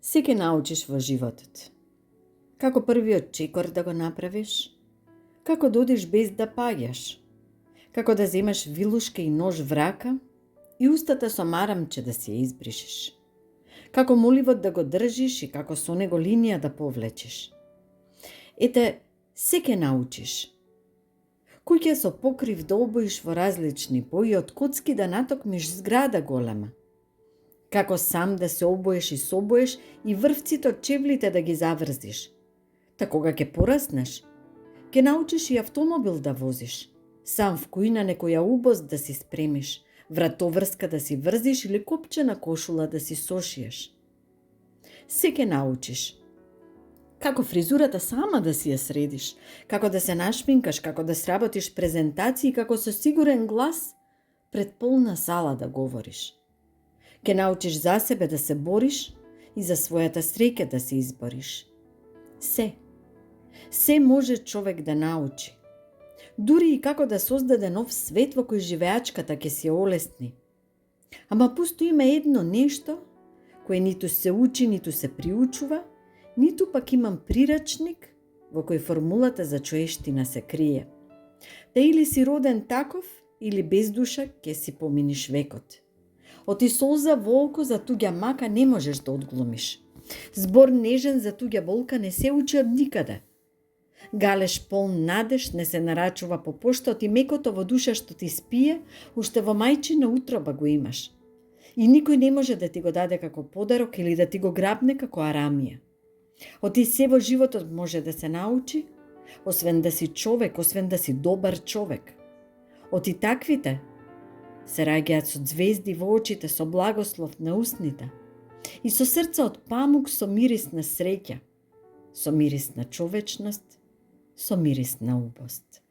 Се ќе научиш во животот. Како првиот чекор да го направиш, како да одиш без да паѓаш, како да земаш вилушка и нож в рака и устата со марамче да си ја избришиш, како моливот да го држиш и како со него линија да повлечеш. Ете, се ќе научиш. Куќа со покрив да обоиш во различни бои, од коцки да натокмиш зграда голема. Како сам да се обоеш и собоеш и врвците од чевлите да ги заврзиш. Та кога ќе пораснеш, ќе научиш и автомобил да возиш, сам в кујна некоја убост да си спремиш, вратоврска да си врзиш или копчена кошула да си сошиеш. Се ќе научиш. Како фризурата сама да си ја средиш, како да се нашминкаш, како да сработиш презентации, како со сигурен глас пред полна сала да говориш. Ке научиш за себе да се бориш и за својата среќа да се избориш. Се може човек да научи. Дури и како да создаде нов свет во кој живеачката ќе се олесни. Ама пусто има едно нешто кое ниту се учи, ниту се приучува, ниту пак имам прирачник во кој формулата за човештина се крие. Да или си роден таков, или без душа ќе си поминиш векот. Оти солза во око за туѓа мака не можеш да одглумиш. Збор нежен за туѓа болка не се учи од никаде. Галеш полн надеж не се нарачува по поштот и мекото во душа што ти спие, уште во мајчина утроба го имаш. И никој не може да ти го даде како подарок или да ти го грабне како арамија. Оти се во животот може да се научи, освен да си човек, освен да си добар човек. Оти таквите се раѓаат со звезди во очите, со благослов на устните и со срце од памук со мирис на среќа, со мирис на човечност, со мирис на убост.